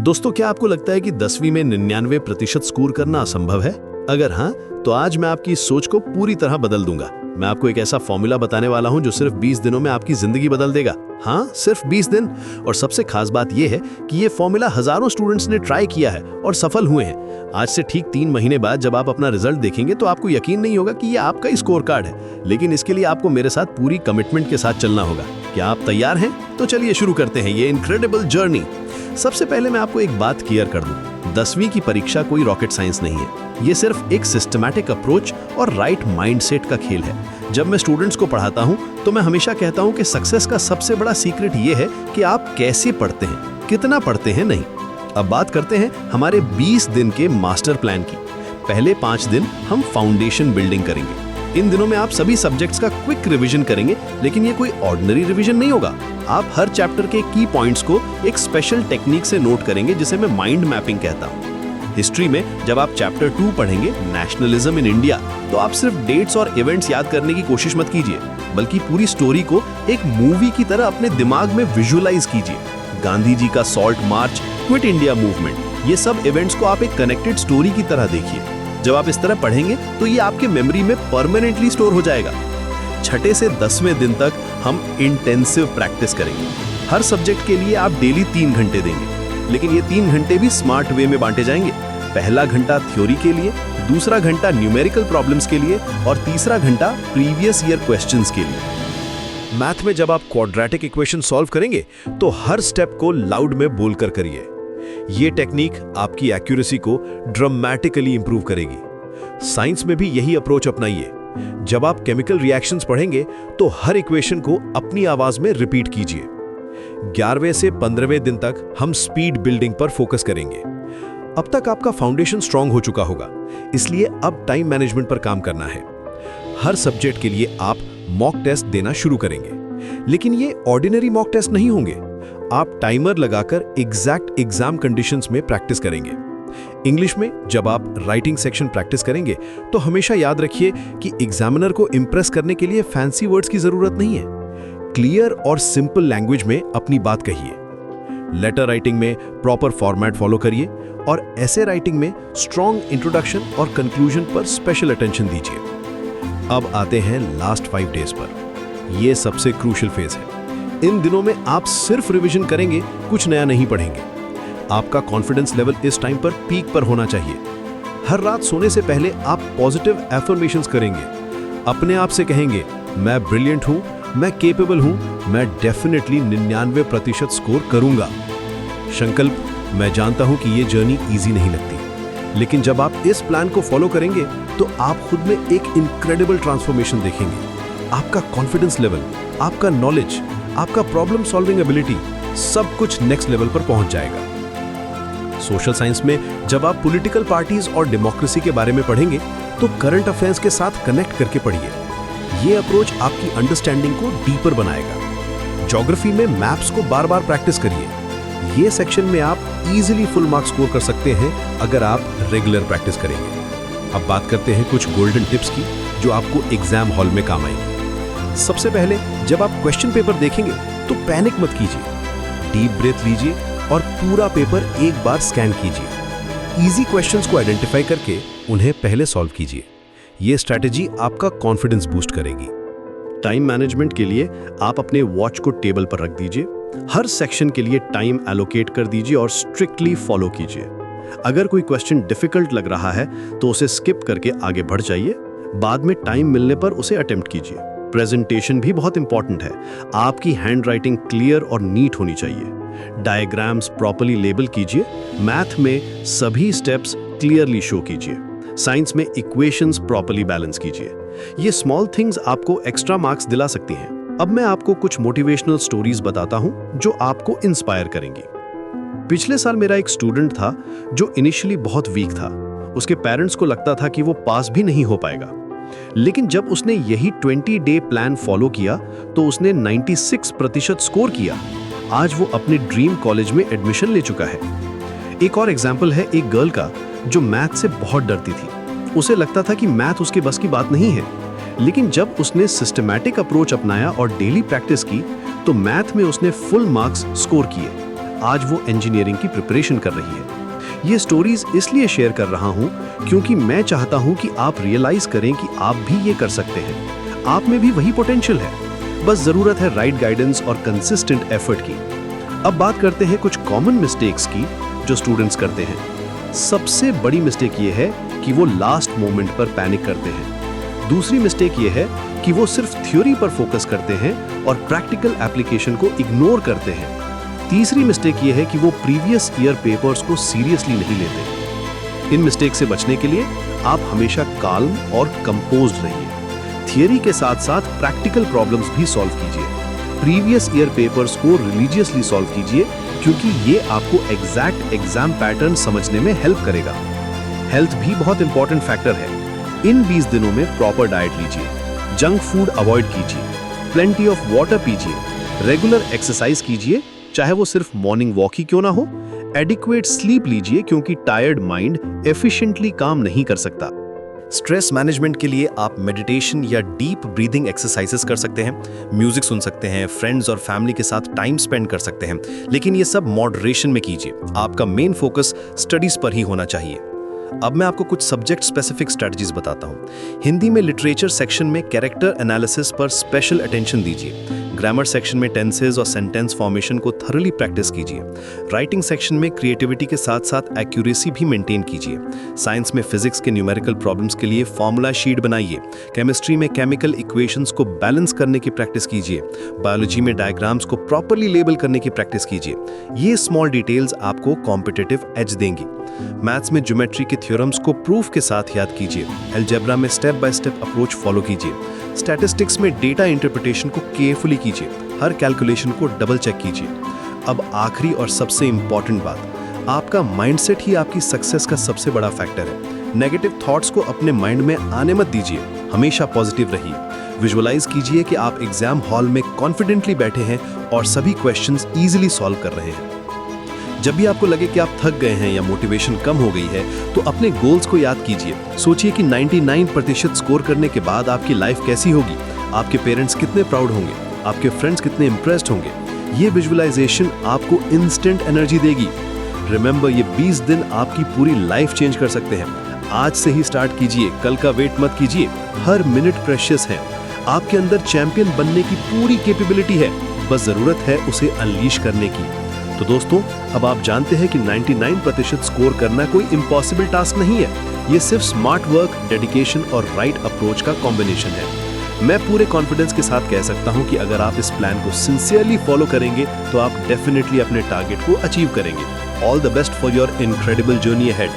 दोस्तों, क्या आपको लगता है कि 10वीं में 99% स्कोर करना असंभव है? अगर हाँ, तो आज मैं आपकी इस सोच को पूरी तरह बदल दूंगा। मैं आपको एक ऐसा फॉर्मूला बताने वाला हूं जो सिर्फ 20 दिनों में आपकी जिंदगी बदल देगा। हाँ, सिर्फ 20 दिन। और सबसे खास बात यह है कि ये फॉर्मूला हजारों स्टूडेंट्स ने ट्राई किया है और सफल हुए हैं। आज से ठीक 3 महीने बाद जब आप अपना रिजल्ट देखेंगे तो आपको यकीन नहीं होगा कि ये आपका ही स्कोर कार्ड है, लेकिन इसके लिए आपको मेरे साथ पूरी कमिटमेंट के साथ चलना होगा। क्या आप तैयार हैं? तो चलिए शुरू करते हैं ये इनक्रेडिबल जर्नी। सबसे पहले मैं आपको एक बात क्लियर कर दूं, 10वीं की परीक्षा कोई रॉकेट साइंस नहीं है। ये सिर्फ एक सिस्टमैटिक अप्रोच और राइट माइंडसेट का खेल है। जब मैं स्टूडेंट्स को पढ़ाता हूं तो मैं हमेशा कहता हूं कि सक्सेस का सबसे बड़ा सीक्रेट ये है कि आप कैसे पढ़ते हैं, कितना पढ़ते हैं नहीं। अब बात करते हैं हमारे 20 दिन के मास्टर प्लान की। पहले 5 दिन हम फाउंडेशन बिल्डिंग करेंगे। इन दिनों में आप सभी सब्जेक्ट्स का क्विक रिवीजन करेंगे, लेकिन ये कोई ऑर्डिनरी रिवीजन नहीं होगा। आप हर चैप्टर के की पॉइंट्स को एक स्पेशल टेक्निक से नोट करेंगे, जिसे मैं माइंड मैपिंग कहता हूँ। हिस्ट्री में जब आप चैप्टर 2 पढ़ेंगे, नेशनलिज्म इन इंडिया, तो आप सिर्फ डेट्स और इवेंट्स याद करने की कोशिश मत कीजिए, बल्कि पूरी स्टोरी को एक मूवी की तरह अपने दिमाग में विजुअलाइज कीजिए। गांधी जी का salt march, quit India movement, ये सब इवेंट्स को आप एक कनेक्टेड स्टोरी की तरह देखिए। जब आप इस तरह पढ़ेंगे तो ये आपके मेमोरी में परमानेंटली स्टोर हो जाएगा। छठे से 10वें दिन तक हम इंटेंसिव प्रैक्टिस करेंगे। हर सब्जेक्ट के लिए आप डेली 3 घंटे देंगे, लेकिन ये 3 घंटे भी स्मार्ट वे में बांटे जाएंगे। पहला घंटा थ्योरी के लिए, दूसरा घंटा न्यूमेरिकल प्रॉब्लम्स के लिए और तीसरा घंटा प्रीवियस ईयर क्वेश्चंस के लिए। मैथ में जब आप क्वाड्रेटिक इक्वेशन सॉल्व करेंगे तो हर स्टेप को लाउड में बोलकर करिए। ये टेक्निक आपकी एक्यूरेसी को ड्रामेटिकली इंप्रूव करेगी। साइंस में भी यही अप्रोच अपनाइए। जब आप केमिकल रिएक्शंस पढ़ेंगे तो हर इक्वेशन को अपनी आवाज में रिपीट कीजिए। 11वें से 15वें दिन तक हम स्पीड बिल्डिंग पर फोकस करेंगे। अब तक आपका फाउंडेशन स्ट्रांग हो चुका होगा, इसलिए अब टाइम मैनेजमेंट पर काम करना है। हर सब्जेक्ट के लिए आप मॉक टेस्ट देना शुरू करेंगे, लेकिन ये ऑर्डिनरी मॉक टेस्ट नहीं होंगे। आप टाइमर लगाकर एग्जैक्ट एग्जाम कंडीशंस में प्रैक्टिस करेंगे। इंग्लिश में जब आप राइटिंग सेक्शन प्रैक्टिस करेंगे तो हमेशा याद रखिए कि एग्जामिनर को इंप्रेस करने के लिए फैंसी वर्ड्स की जरूरत नहीं है। क्लियर और सिंपल लैंग्वेज में अपनी बात कहिए। लेटर राइटिंग में प्रॉपर फॉर्मेट फॉलो करिए और ऐसे राइटिंग में स्ट्रॉन्ग इंट्रोडक्शन और कंक्लूजन पर स्पेशल अटेंशन दीजिए। अब आते हैं लास्ट 5 डेज पर। यह सबसे क्रूशियल फेज है। इन दिनों में आप सिर्फ रिवीजन करेंगे, कुछ नया नहीं पढ़ेंगे। आपका कॉन्फिडेंस लेवल इस टाइम पर पीक पर होना चाहिए। हर रात सोने से पहले आप पॉजिटिव एफर्मेशंस करेंगे। अपने आप से कहेंगे, मैं ब्रिलियंट हूं, मैं केपेबल हूं, मैं डेफिनेटली 99% स्कोर करूंगा। संकल्प, मैं जानता हूं कि यह जर्नी इजी नहीं लगती, लेकिन जब आप इस प्लान को फॉलो करेंगे तो आप खुद में एक इनक्रेडिबल ट्रांसफॉर्मेशन देखेंगे। आपका कॉन्फिडेंस लेवल, आपका नॉलेज, आपका प्रॉब्लम सॉल्विंग एबिलिटी, सब कुछ नेक्स्ट लेवल पर पहुंच जाएगा। सोशल साइंस में जब आप पॉलिटिकल पार्टीज और डेमोक्रेसी के बारे में पढ़ेंगे तो करंट अफेयर्स के साथ कनेक्ट करके पढ़िए। यह अप्रोच आपकी अंडरस्टैंडिंग को डीपर बनाएगा। ज्योग्राफी में मैप्स को बार बार प्रैक्टिस करिए। यह सेक्शन में आप इजीली फुल मार्क्स स्कोर कर सकते हैं अगर आप रेगुलर प्रैक्टिस करेंगे। अब बात करते हैं कुछ गोल्डन टिप्स की जो आपको एग्जाम हॉल में काम आएंगे। सबसे पहले जब आप क्वेश्चन पेपर देखेंगे तो पैनिक मत कीजिए। डीप ब्रेथ लीजिए और पूरा पेपर एक बार स्कैन कीजिए। इजी क्वेश्चंस को आइडेंटिफाई करके उन्हें पहले सॉल्व कीजिए। यह स्ट्रैटेजी आपका कॉन्फिडेंस बूस्ट करेगी। टाइम मैनेजमेंट के लिए आप अपने वॉच को टेबल पर रख दीजिए। हर सेक्शन के लिए टाइम एलोकेट कर दीजिए और स्ट्रिक्टली फॉलो कीजिए। अगर कोई क्वेश्चन डिफिकल्ट लग रहा है तो उसे स्किप करके आगे बढ़ जाइए। बाद में टाइम मिलने पर उसे अटेम्प्ट कीजिए। प्रेजेंटेशन भी बहुत इंपॉर्टेंट है। आपकी हैंडराइटिंग क्लियर और नीट होनी चाहिए। डायग्राम्स प्रॉपर्ली लेबल कीजिए। मैथ में सभी स्टेप्स क्लियरली शो कीजिए। साइंस में इक्वेशंस प्रॉपर्ली बैलेंस कीजिए। ये स्मॉल थिंग्स आपको एक्स्ट्रा मार्क्स दिला सकती हैं। अब मैं आपको कुछ मोटिवेशनल स्टोरीज बताता हूं जो आपको इंस्पायर करेंगी। पिछले साल मेरा एक स्टूडेंट था जो इनिशियली बहुत वीक था। उसके पेरेंट्स को लगता था कि वो पास भी नहीं हो पाएगा, लेकिन जब उसने यही 20 डे प्लान फॉलो किया तो उसने 96% स्कोर किया। आज वो अपने ड्रीम कॉलेज में एडमिशन ले चुका है। एक और एग्जाम्पल है एक गर्ल का जो मैथ से बहुत डरती थी। उसे लगता था कि मैथ उसके बस की बात नहीं है, लेकिन जब उसने सिस्टमैटिक अप्रोच अपनाया और डेली प्रैक्टिस की तो मैथ में उसने फुल मार्क्स स्कोर किए। आज वो इंजीनियरिंग की प्रिपरेशन कर रही है। ये स्टोरीज इसलिए शेयर कर रहा हूँ क्योंकि मैं चाहता हूँ कि आप रियलाइज करें कि आप भी ये कर सकते हैं। आप में भी वही पोटेंशियल है, बस जरूरत है राइट गाइडेंस और कंसिस्टेंट एफर्ट की। अब बात करते हैं कुछ कॉमन मिस्टेक्स की जो स्टूडेंट्स करते हैं। सबसे बड़ी मिस्टेक ये है कि वो लास्ट मोमेंट पर पैनिक करते हैं। दूसरी मिस्टेक ये है कि वो सिर्फ थ्योरी पर फोकस करते हैं और प्रैक्टिकल एप्लीकेशन को इग्नोर करते हैं। तीसरी मिस्टेक ये है कि वो प्रीवियस ईयर पेपर्स को सीरियसली नहीं लेते। इन मिस्टेक से बचने के लिए आप हमेशा काल्म और कंपोज्ड रहिए। थियरी के साथ साथ प्रैक्टिकल प्रॉब्लम्स भी सॉल्व कीजिए। प्रीवियस ईयर पेपर्स को रिलीजियसली सॉल्व कीजिए क्योंकि ये आपको एग्जैक्ट एग्जाम पैटर्न समझने में हेल्प करेगा। हेल्थ भी बहुत इंपॉर्टेंट फैक्टर है। इन 20 दिनों में प्रॉपर डाइट लीजिए, जंक फूड अवॉइड कीजिए, प्लेंटी ऑफ वाटर पीजिए, रेगुलर एक्सरसाइज कीजिए, चाहे वो सिर्फ मॉर्निंग वॉक ही क्यों ना हो। एडिक्वेट स्लीप लीजिए क्योंकि टायर्ड माइंड एफिशिएंटली काम नहीं कर सकता। स्ट्रेस मैनेजमेंट के लिए आप मेडिटेशन या डीप ब्रीदिंग एक्सरसाइजेस कर सकते हैं, म्यूजिक सुन सकते हैं, फ्रेंड्स और फैमिली के साथ टाइम स्पेंड कर सकते हैं, लेकिन ये सब मॉडरेशन में कीजिए। आपका मेन फोकस स्टडीज पर ही होना चाहिए। अब मैं आपको कुछ सब्जेक्ट स्पेसिफिक स्ट्रेटजीज बताता हूँ। हिंदी में लिटरेचर सेक्शन में कैरेक्टर एनालिसिस पर स्पेशल अटेंशन दीजिए। ग्रामर सेक्शन में टेंसेज और सेंटेंस फॉर्मेशन को थॉरली प्रैक्टिस कीजिए। राइटिंग सेक्शन में क्रिएटिविटी के साथ साथ एक्यूरेसी भी मेंटेन कीजिए। साइंस में फिजिक्स के न्यूमेरिकल प्रॉब्लम्स के लिए फॉर्मूला शीट बनाइए। केमिस्ट्री में केमिकल इक्वेशंस को बैलेंस करने की प्रैक्टिस कीजिए। बायोलॉजी में डायग्राम्स को प्रॉपरली लेबल करने की प्रैक्टिस कीजिए। ये स्मॉल डिटेल्स आपको कॉम्पिटिटिव एज देंगी। मैथ्स में ज्योमेट्री के थ्योरम्स को प्रूफ के साथ याद कीजिए। अलजेब्रा में step by step approach follow कीजिए। स्टैटिस्टिक्स में डेटा इंटरप्रिटेशन को केयरफुली कीजिए। हर कैलकुलेशन को डबल चेक कीजिए। अब आखिरी और सबसे इंपॉर्टेंट बात, आपका माइंडसेट ही आपकी सक्सेस का सबसे बड़ा फैक्टर है। नेगेटिव थॉट्स को अपने माइंड में आने मत दीजिए, हमेशा पॉजिटिव रहिए। विजुअलाइज कीजिए कि आप एग्जाम हॉल में कॉन्फिडेंटली बैठे हैं और सभी क्वेश्चंस इजीली सॉल्व कर रहे हैं। जब भी आपको लगे कि आप थक गए हैं या मोटिवेशन कम हो गई है, तो अपने गोल्स को याद कीजिए। सोचिए कि 99% स्कोर करने के बाद आपकी लाइफ कैसी होगी, आपके पेरेंट्स कितने प्राउड होंगे, आपके फ्रेंड्स कितने इंप्रेस्ड होंगे। ये विजुअलाइजेशन आपको इंस्टेंट एनर्जी देगी। रिमेंबर, ये 20 दिन आपकी पूरी लाइफ चेंज कर सकते हैं। आज से ही स्टार्ट कीजिए, कल का वेट मत कीजिए। हर मिनट प्रेशियस है। आपके अंदर चैंपियन बनने की पूरी कैपेबिलिटी है, बस जरूरत है उसे अनलीश करने की। तो दोस्तों, अब आप जानते हैं कि 99% स्कोर करना कोई इम्पॉसिबल टास्क नहीं है। ये सिर्फ स्मार्ट वर्क, डेडिकेशन और राइट अप्रोच का कॉम्बिनेशन है। मैं पूरे कॉन्फिडेंस के साथ कह सकता हूं कि अगर आप इस प्लान को सिंसियरली फॉलो करेंगे तो आप डेफिनेटली अपने टारगेट को अचीव करेंगे। All the best for your incredible journey ahead.